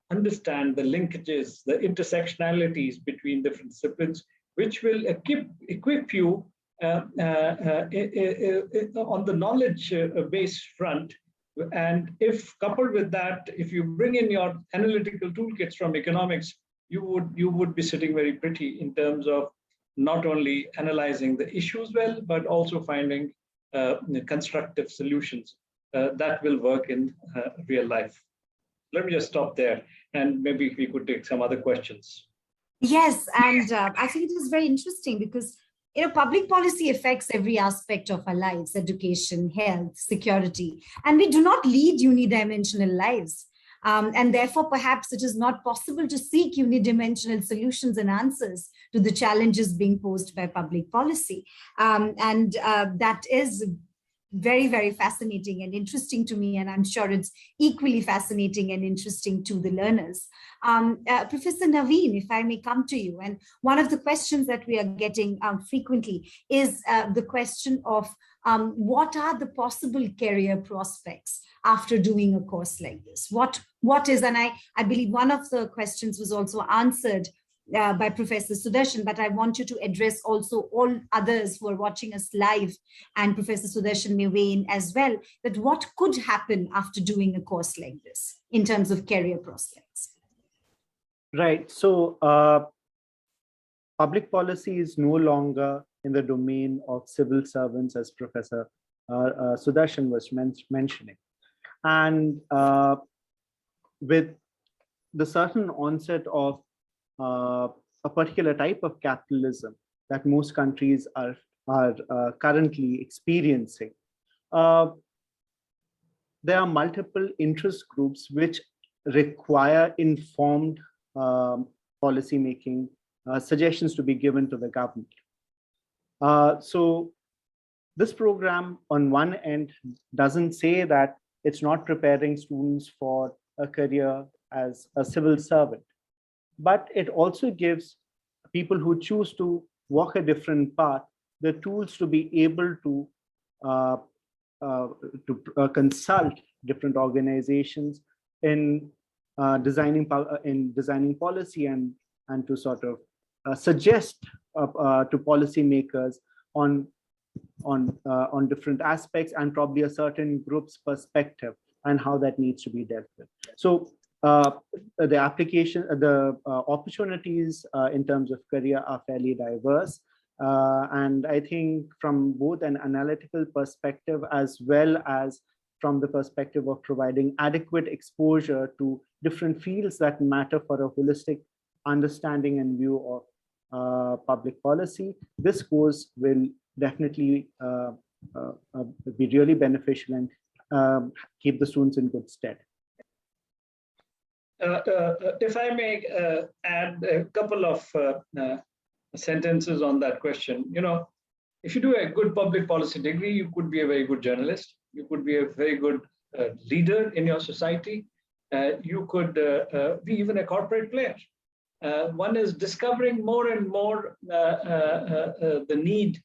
understand the linkages, the intersectionalities between different disciplines, which will equip you on the knowledge-based front. And if coupled with that, if you bring in your analytical toolkits from economics, you would be sitting very pretty in terms of not only analyzing the issues well, but also finding constructive solutions that will work in real life. Let me just stop there, and maybe we could take some other questions. Yes, and I think it is very interesting because public policy affects every aspect of our lives: education, health, security, and we do not lead unidimensional lives. And therefore, perhaps it is not possible to seek unidimensional solutions and answers to the challenges being posed by public policy. And that is very, very fascinating and interesting to me, and I'm sure it's equally fascinating and interesting to the learners. Professor Naveen, if I may come to you, and one of the questions that we are getting frequently is the question of what are the possible career prospects after doing a course like this? What is, and I believe one of the questions was also answered by Professor Sudarshan, but I want you to address also all others who are watching us live, and Professor Sudarshan may weigh in as well, that what could happen after doing a course like this in terms of career prospects? Right. So public policy is no longer in the domain of civil servants, as Professor Sudarshan was mentioning. And with the certain onset of a particular type of capitalism that most countries are currently experiencing, there are multiple interest groups which require informed policy making, suggestions to be given to the government. So this program on one end doesn't say that it's not preparing students for a career as a civil servant, but it also gives people who choose to walk a different path the tools to be able to consult different organizations in designing policy and to sort of suggest to policymakers on different aspects and probably a certain group's perspective and how that needs to be dealt with. So the application, the opportunities in terms of career are fairly diverse. And I think from both an analytical perspective as well as from the perspective of providing adequate exposure to different fields that matter for a holistic understanding and view of public policy, this course will definitely be really beneficial and keep the students in good stead. If I may add a couple of sentences on that question. If you do a good public policy degree, you could be a very good journalist. You could be a very good leader in your society. You could be even a corporate player. One is discovering more and more the need,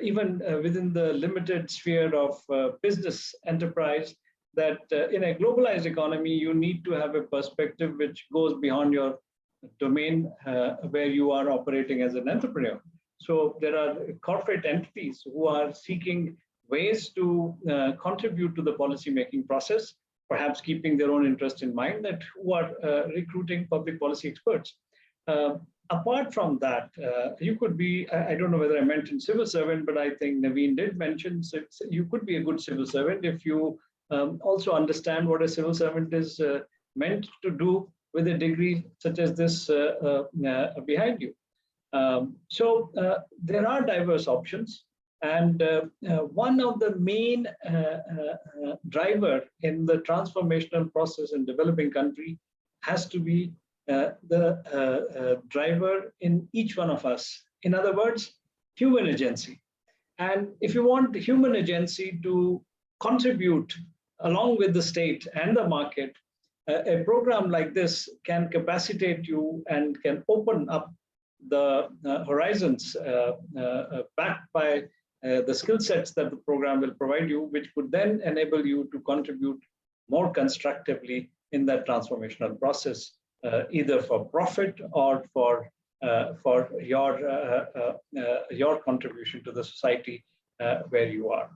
even within the limited sphere of business enterprise, that in a globalized economy, you need to have a perspective which goes beyond your domain where you are operating as an entrepreneur. So there are corporate entities who are seeking ways to contribute to the policy-making process, perhaps keeping their own interest in mind, that who are recruiting public policy experts. Apart from that, you could be, I don't know whether I mentioned civil servant, but I think Naveen did mention, so you could be a good civil servant if you also understand what a civil servant is meant to do with a degree such as this behind you. So there are diverse options, and one of the main driver in the transformational process in developing country has to be the driver in each one of us. In other words, human agency. And if you want the human agency to contribute along with the state and the market, a program like this can capacitate you and can open up the horizons backed by the skill sets that the program will provide you, which could then enable you to contribute more constructively in that transformational process, either for profit or for your contribution to the society where you are.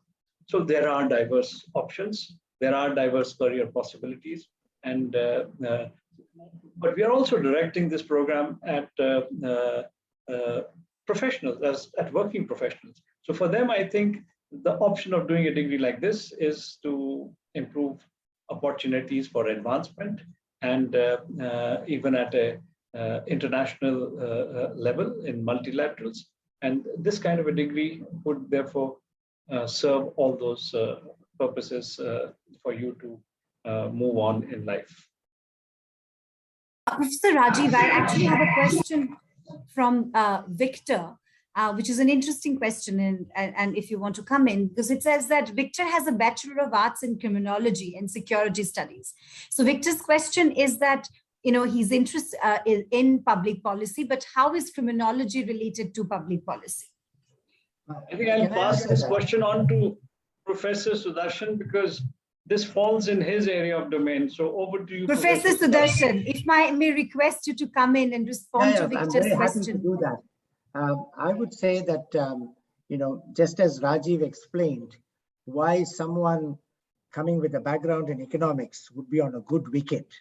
So there are diverse options, there are diverse career possibilities, and but we are also directing this program at professionals, at working professionals. So for them, I think the option of doing a degree like this is to improve opportunities for advancement, and even at a international level in multilaterals. And this kind of a degree would therefore serve all those purposes for you to move on in life. Professor Rajeev, I actually have a question from Victor, which is an interesting question, and if you want to come in, because it says that Victor has a Bachelor of Arts in Criminology and Security Studies. So Victor's question is that, he's interested in public policy, but how is criminology related to public policy? I think I'll pass this question on to Professor Sudarshan, because this falls in his area of domain. So over to you, Professor Sudarshan. If I may request you to come in and respond to Victor's I'm very question. happy to do that. I would say that, just as Rajeev explained, why someone coming with a background in economics would be on a good wicket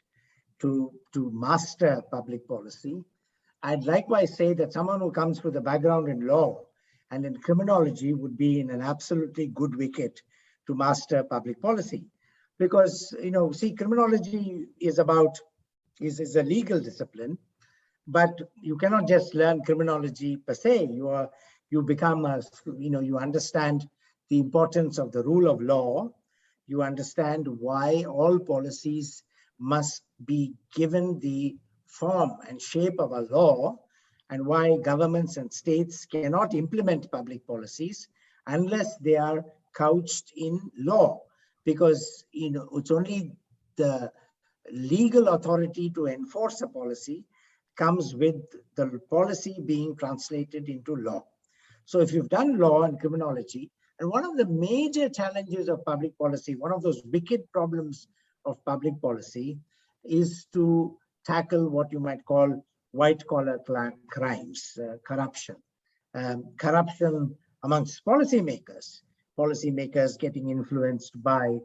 to master public policy, I'd likewise say that someone who comes with a background in law and in criminology would be in an absolutely good wicket to master public policy. Because, criminology is a legal discipline, but you cannot just learn criminology per se. You become you understand the importance of the rule of law. You understand why all policies must be given the form and shape of a law, and why governments and states cannot implement public policies unless they are couched in law, because it's only the legal authority to enforce a policy comes with the policy being translated into law. So if you've done law and criminology, and one of the major challenges of public policy, one of those wicked problems of public policy, is to tackle what you might call white-collar crimes, corruption. Corruption amongst policymakers getting influenced by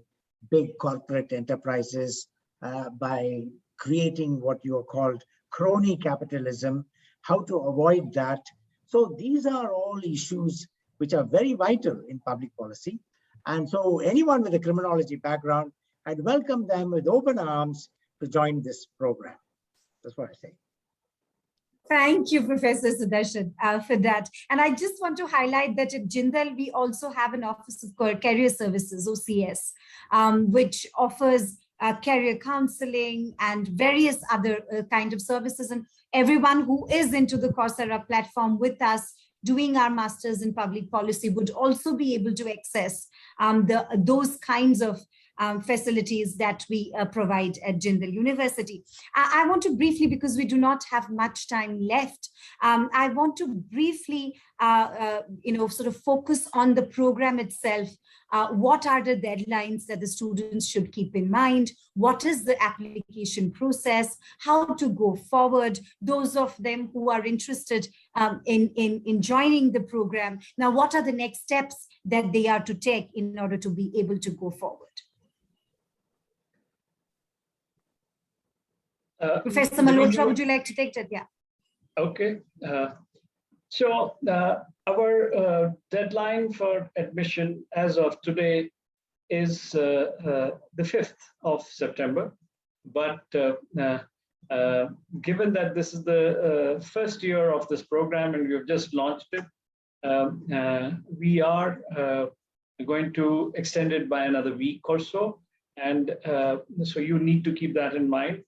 big corporate enterprises, by creating what you are called crony capitalism, how to avoid that, So these are all issues which are very vital in public policy. And so anyone with a criminology background, I'd welcome them with open arms to join this program. That's what I say. Thank you, Professor Sudarshan, for that. And I just want to highlight that at Jindal, we also have an Office of Career Services, OCS, which offers career counseling and various other kind of services. And everyone who is into the Coursera platform with us doing our masters in public policy would also be able to access those kinds of facilities that we provide at Jindal University. I want to briefly, because we do not have much time left, I want to briefly, sort of focus on the program itself. What are the deadlines that the students should keep in mind? What is the application process? How to go forward? Those of them who are interested in joining the program, now what are the next steps that they are to take in order to be able to go forward? Professor Malhotra, would you like to take that? Yeah. Okay. So our deadline for admission as of today is the 5th of September. But given that this is the first year of this program and we've just launched it, we are going to extend it by another week or so. And so you need to keep that in mind.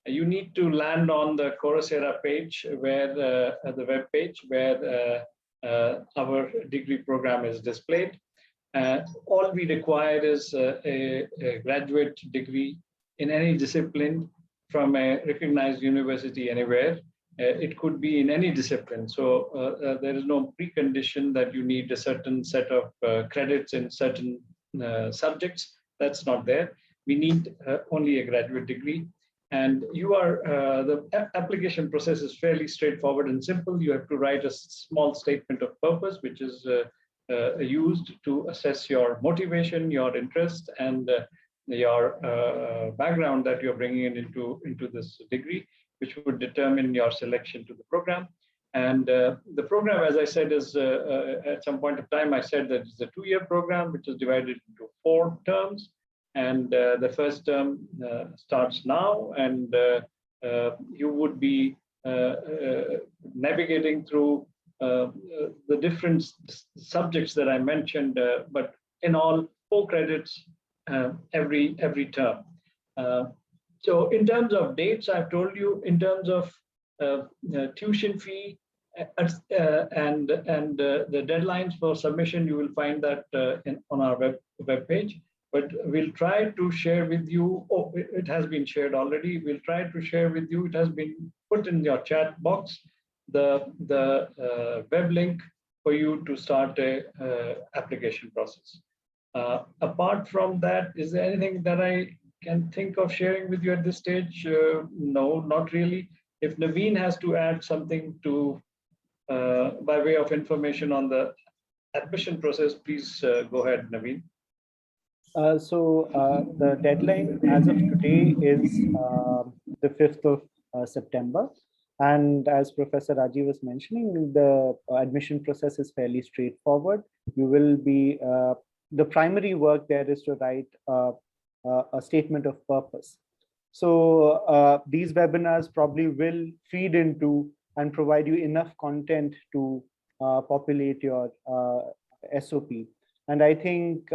You need to land on the Coursera page, where the web page where our degree program is displayed. All we require is a graduate degree in any discipline from a recognized university anywhere. It could be in any discipline. So there is no precondition that you need a certain set of credits in certain subjects. That's not there. We need only a graduate degree. And the application process is fairly straightforward and simple. You have to write a small statement of purpose, which is used to assess your motivation, your interest, and your background that you're bringing into this degree, which would determine your selection to the program. And the program, as I said, is at some point of time, I said that it's a 2-year program, which is divided into 4 terms. And the first term starts now, and you would be navigating through the different subjects that I mentioned, but in all 4 credits every term. So in terms of dates, I've told you. In terms of tuition fee and the deadlines for submission, you will find that on our web page. But we'll try to share with you, it has been shared already. We'll try to share with you, it has been put in your chat box, the web link for you to start a application process. Apart from that, is there anything that I can think of sharing with you at this stage? No, not really. If Naveen has to add something to by way of information on the admission process, please go ahead, Naveen. The deadline as of today is the 5th of September. And as Professor Rajeev was mentioning, the admission process is fairly straightforward. You will be, the primary work there is to write a statement of purpose. So these webinars probably will feed into and provide you enough content to populate your SOP. And I think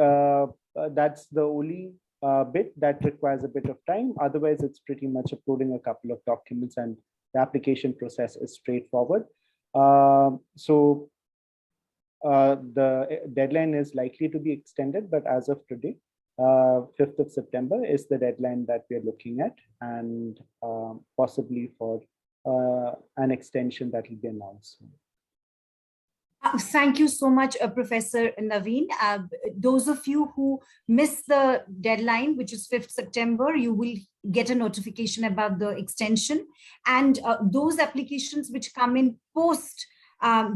that's the only bit that requires a bit of time. Otherwise, it's pretty much uploading a couple of documents and the application process is straightforward. The deadline is likely to be extended, but as of today, 5th of September is the deadline that we are looking at, and possibly for an extension that will be announced. Thank you so much, Professor Naveen. Those of you who missed the deadline, which is 5th September, you will get a notification about the extension. And those applications which come in post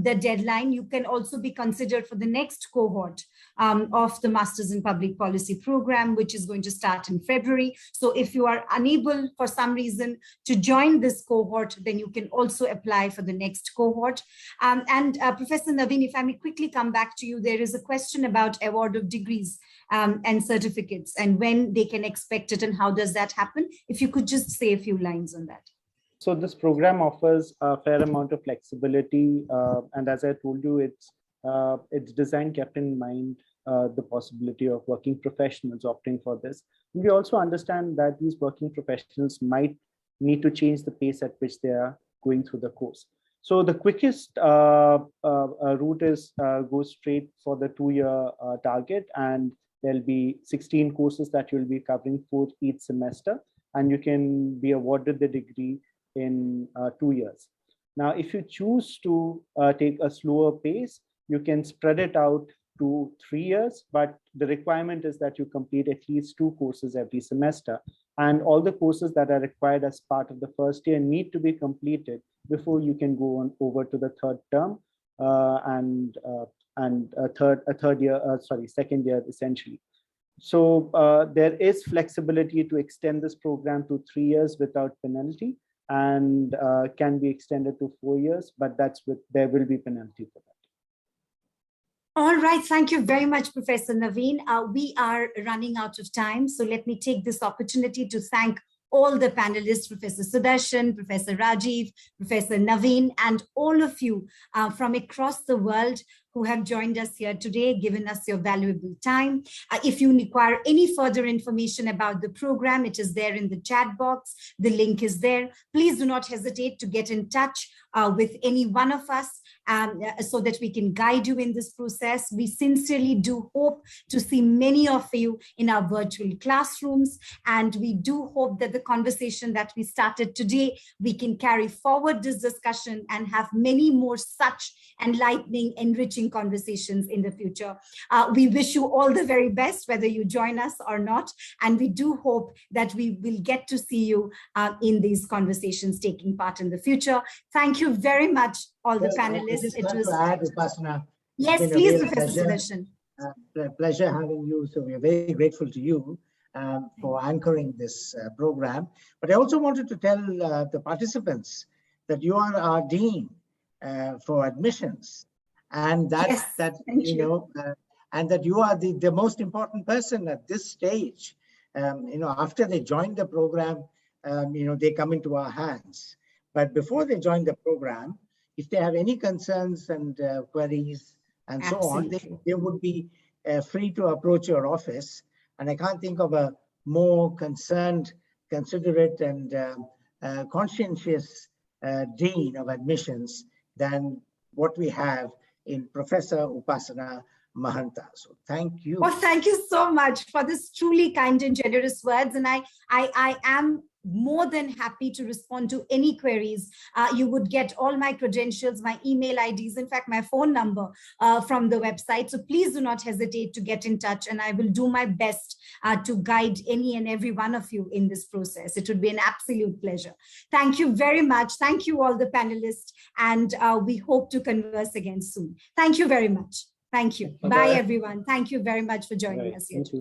the deadline, you can also be considered for the next cohort of the Masters in Public Policy program, which is going to start in February. So if you are unable for some reason to join this cohort, then you can also apply for the next cohort. Professor Naveen, if I may quickly come back to you, there is a question about award of degrees and certificates and when they can expect it and how does that happen? If you could just say a few lines on that. So this program offers a fair amount of flexibility, and as I told you, it's designed kept in mind the possibility of working professionals opting for this. We also understand that these working professionals might need to change the pace at which they are going through the course. So the quickest route is go straight for the 2-year target, and there'll be 16 courses that you'll be covering for each semester, and you can be awarded the degree in 2 years. Now, if you choose to take a slower pace, you can spread it out to 3 years, but the requirement is that you complete at least 2 courses every semester. And all the courses that are required as part of the first year need to be completed before you can go on over to the third term and second year essentially. So there is flexibility to extend this program to 3 years without penalty, and can be extended to 4 years, but there will be penalty for that. All right, thank you very much, Professor Naveen. We are running out of time, so let me take this opportunity to thank all the panelists, Professor Sudarshan, Professor Rajeev, Professor Naveen, and all of you from across the world who have joined us here today, given us your valuable time. If you require any further information about the program, it is there in the chat box. The link is there. Please do not hesitate to get in touch with any one of us so that we can guide you in this process. We sincerely do hope to see many of you in our virtual classrooms, and we do hope that the conversation that we started today, we can carry forward this discussion and have many more such enlightening, enriching conversations in the future. We wish you all the very best, whether you join us or not, and we do hope that we will get to see you in these conversations taking part in the future. Thank you very much, all the panelists. It was to add, Upasana. Yes, please, Professor Sudarshan. Pleasure having you. So we are very grateful to you for anchoring this program. But I also wanted to tell the participants that you are our dean for admissions, and that and that you are the most important person at this stage. After they join the program, they come into our hands. But before they join the program, if they have any concerns and queries and so on, they would be free to approach your office. And I can't think of a more concerned, considerate, and conscientious dean of admissions than what we have in Professor Upasana Mahanta. So thank you. Well, thank you so much for this truly kind and generous words. And I am more than happy to respond to any queries. You would get all my credentials, my email IDs, in fact, my phone number from the website. So please do not hesitate to get in touch, and I will do my best to guide any and every one of you in this process. It would be an absolute pleasure. Thank you very much. Thank you all the panelists, and we hope to converse again soon. Thank you very much. Thank you. Bye, everyone. Thank you very much for joining us here. Thank you.